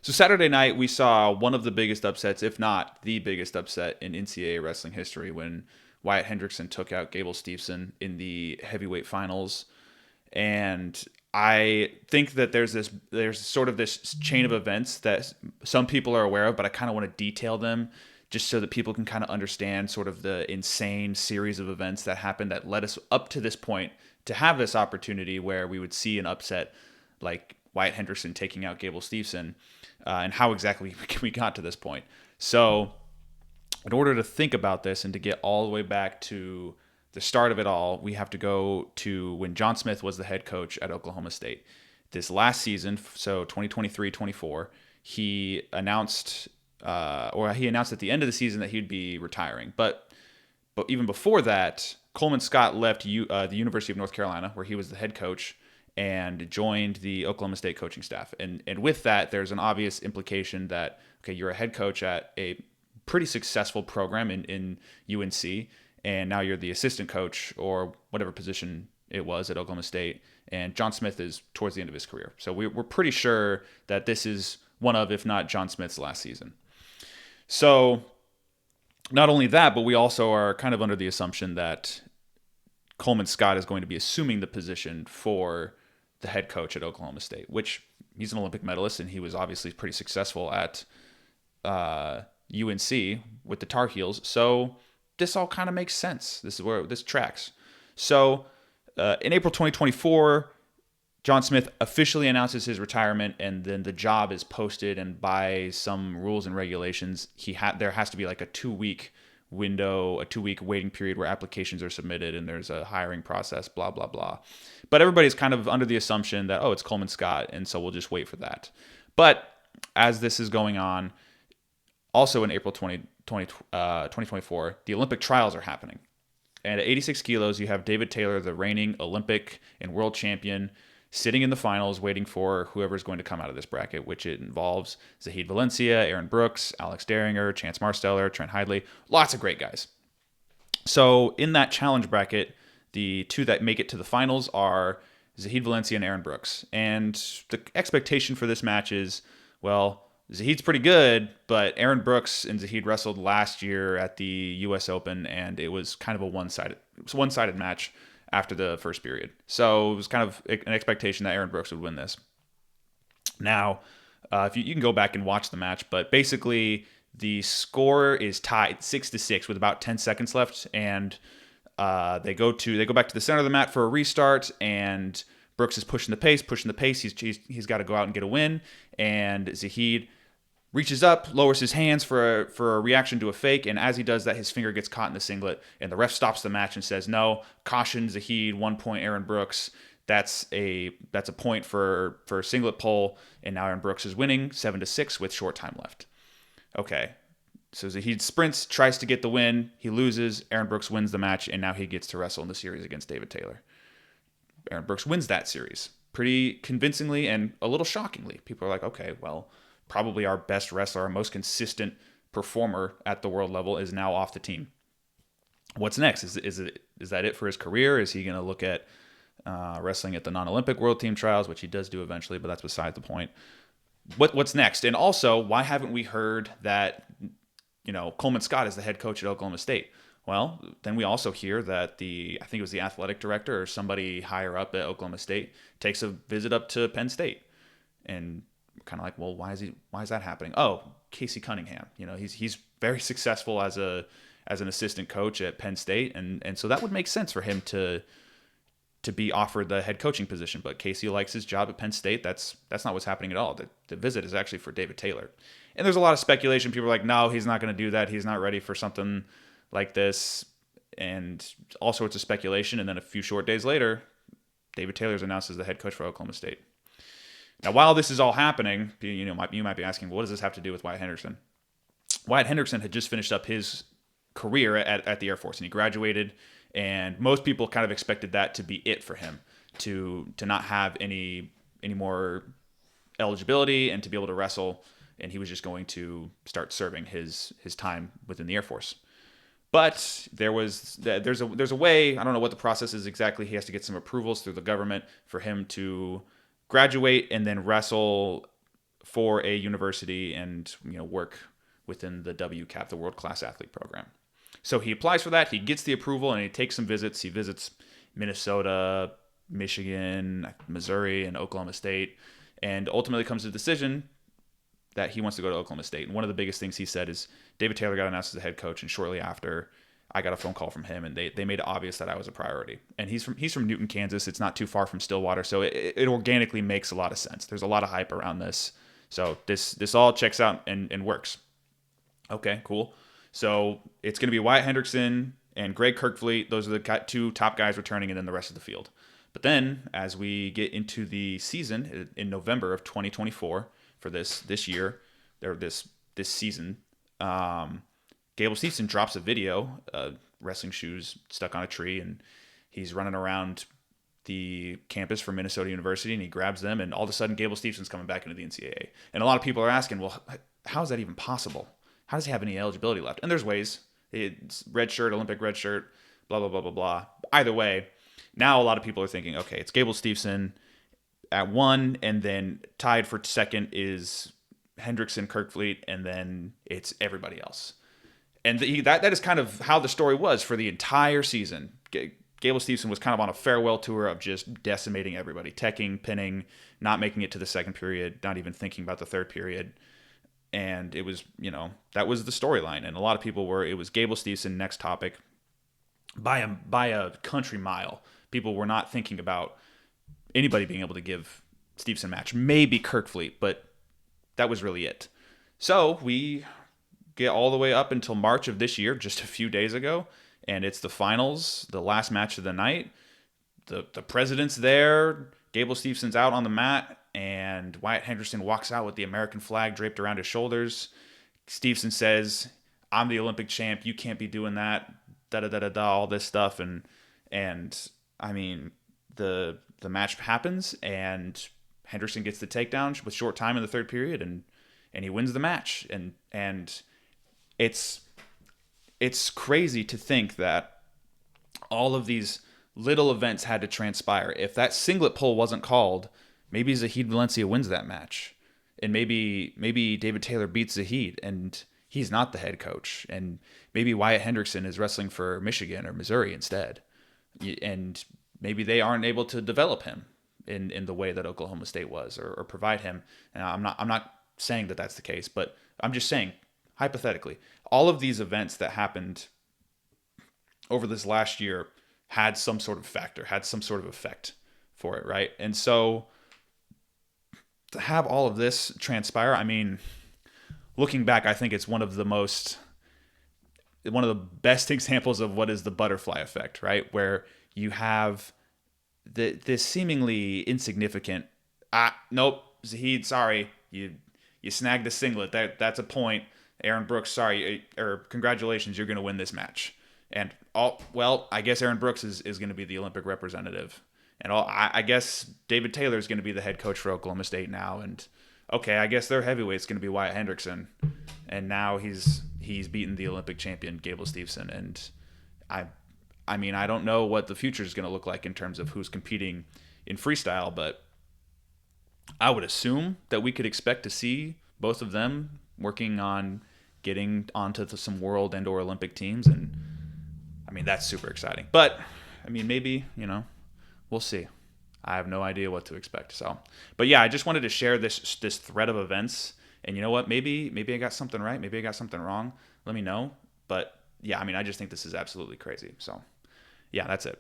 So Saturday night, we saw one of the biggest upsets, if not the biggest upset in NCAA wrestling history, when Wyatt Hendrickson took out Gable Steveson in the heavyweight finals. And I think that there's sort of this chain of events that some people are aware of, but I kind of want to detail them just so that people can kind of understand sort of the insane series of events that happened that led us up to this point to have this opportunity where we would see an upset like Wyatt Henderson taking out Gable Steveson, and how exactly we got to this point. So, in order to think about this and to get all the way back to the start of it all, we have to go to when John Smith was the head coach at Oklahoma State. This last season, so 2023-24, he announced, he announced at the end of the season that he'd be retiring. But even before that, Coleman Scott left the University of North Carolina, where he was the head coach, and joined the Oklahoma State coaching staff. And with that, there's an obvious implication that, okay, you're a head coach at a pretty successful program in UNC, and now you're the assistant coach or whatever position it was at Oklahoma State. And John Smith is towards the end of his career. So we're pretty sure that this is one of, if not John Smith's last season. So not only that, but we also are kind of under the assumption that Coleman Scott is going to be assuming the position for the head coach at Oklahoma State, which he's an Olympic medalist and he was obviously pretty successful at UNC with the Tar Heels. So this all kind of makes sense. This is where this tracks. So in April 2024, John Smith officially announces his retirement, and then the job is posted. And by some rules and regulations, there has to be like a 2 week window, a 2 week waiting period where applications are submitted, and there's a hiring process. Blah blah blah. But everybody's kind of under the assumption that it's Coleman Scott, and so we'll just wait for that. But as this is going on, also in April 2024, the Olympic trials are happening. And at 86 kilos, you have David Taylor, the reigning Olympic and world champion, sitting in the finals waiting for whoever's going to come out of this bracket, which it involves Zahid Valencia, Aaron Brooks, Alex Daringer, Chance Marsteller, Trent Hidley, lots of great guys. So in that challenge bracket, the two that make it to the finals are Zahid Valencia and Aaron Brooks. And the expectation for this match is, well, Zahid's pretty good, but Aaron Brooks and Zahid wrestled last year at the U.S. Open, and it was kind of a one-sided match after the first period. So it was kind of an expectation that Aaron Brooks would win this. Now, if you can go back and watch the match, but basically the score is tied 6-6 with about 10 seconds left, and they go back to the center of the mat for a restart, and Brooks is pushing the pace. He's got to go out and get a win, and Zahid reaches up, lowers his hands for a reaction to a fake, and as he does that, his finger gets caught in the singlet, and the ref stops the match and says, "No, caution, Zahid, 1 point, Aaron Brooks. That's a point for singlet pull, and now Aaron Brooks is winning 7-6 with short time left." Okay, so Zahid sprints, tries to get the win, he loses. Aaron Brooks wins the match, and now he gets to wrestle in the series against David Taylor. Aaron Brooks wins that series pretty convincingly and a little shockingly. People are like, okay, well, probably our best wrestler, our most consistent performer at the world level is now off the team. What's next? Is that it for his career? Is he going to look at wrestling at the non-Olympic World Team Trials, which he does do eventually, but that's beside the point. What's next? And also, why haven't we heard that Coleman Scott is the head coach at Oklahoma State? Well, then we also hear that I think it was the athletic director or somebody higher up at Oklahoma State takes a visit up to Penn State, and kind of like, well, why is that happening? Oh, Casey Cunningham. He's very successful as an assistant coach at Penn State, and so that would make sense for him to be offered the head coaching position. But Casey likes his job at Penn State. That's not what's happening at all. The visit is actually for David Taylor, and there's a lot of speculation. People are like, no, he's not going to do that. He's not ready for something like this, and all sorts of speculation. And then a few short days later, David Taylor's announced as the head coach for Oklahoma State. Now, while this is all happening, you might be asking, well, what does this have to do with Wyatt Hendrickson? Wyatt Hendrickson had just finished up his career at the Air Force, and he graduated, and most people kind of expected that to be it for him, to not have any more eligibility and to be able to wrestle, and he was just going to start serving his time within the Air Force. But there's a way, I don't know what the process is exactly. He has to get some approvals through the government for him to graduate and then wrestle for a university and work within the WCAP, the World Class Athlete Program. So he applies for that. He gets the approval and he takes some visits. He visits Minnesota, Michigan, Missouri, and Oklahoma State, and ultimately comes to the decision that he wants to go to Oklahoma State. And one of the biggest things he said is David Taylor got announced as the head coach, and shortly after, I got a phone call from him, and they made it obvious that I was a priority. And he's from Newton, Kansas. It's not too far from Stillwater, so it organically makes a lot of sense. There's a lot of hype around this, so this all checks out and works. Okay, cool. So it's going to be Wyatt Hendrickson and Greg Kirkfleet. Those are the two top guys returning, and then the rest of the field. But then, as we get into the season in November of 2024 for this year, or this season, Gable Steveson drops a video, wrestling shoes stuck on a tree, and he's running around the campus for Minnesota University, and he grabs them, and all of a sudden, Gable Stevenson's coming back into the NCAA. And a lot of people are asking, well, how is that even possible? How does he have any eligibility left? And there's ways. It's red shirt, Olympic red shirt, blah, blah, blah, blah, blah. Either way, now a lot of people are thinking, okay, it's Gable Steveson at 1, and then tied for 2nd is Hendrickson, Kirkfleet, and then it's everybody else. And that is kind of how the story was for the entire season. Gable Steveson was kind of on a farewell tour of just decimating everybody, teching, pinning, not making it to the 2nd period, not even thinking about the 3rd period. And it was, that was the storyline. And a lot of people it was Gable Steveson, next topic, by a country mile. People were not thinking about anybody being able to give Steveson a match. Maybe Kirkfleet, but that was really it. So we get all the way up until March of this year, just a few days ago, and it's the finals, the last match of the night. The president's there, Gable Stevenson's out on the mat, and Wyatt Hendrickson walks out with the American flag draped around his shoulders. Steveson says, "I'm the Olympic champ, you can't be doing that," da-da-da-da-da, all this stuff, and I mean, the match happens, and Hendrickson gets the takedown with short time in the 3rd period, and he wins the match, and it's crazy to think that all of these little events had to transpire. If that singlet pull wasn't called, maybe Zahid Valencia wins that match, and maybe David Taylor beats Zahid, and he's not the head coach, and maybe Wyatt Hendrickson is wrestling for Michigan or Missouri instead, and maybe they aren't able to develop him in the way that Oklahoma State was, or provide him. And I'm not saying that that's the case, but I'm just saying, hypothetically, all of these events that happened over this last year had some sort of factor, had some sort of effect for it, right? And so to have all of this transpire, I mean, looking back, I think it's one of the best examples of what is the butterfly effect, right? Where you have this seemingly insignificant, nope, Zahid, sorry, you snagged the singlet. That's a point. Aaron Brooks, sorry, or congratulations, you're going to win this match. And I guess Aaron Brooks is going to be the Olympic representative. And I guess David Taylor is going to be the head coach for Oklahoma State now. And okay, I guess their heavyweight's going to be Wyatt Hendrickson. And now he's beaten the Olympic champion Gable Steveson. And I mean, I don't know what the future is going to look like in terms of who's competing in freestyle, but I would assume that we could expect to see both of them working on getting onto some world and or Olympic teams. And I mean, that's super exciting. But I mean, maybe, we'll see. I have no idea what to expect. So, but yeah, I just wanted to share this thread of events. And you know what? Maybe I got something right. Maybe I got something wrong. Let me know. But yeah, I mean, I just think this is absolutely crazy. So yeah, that's it.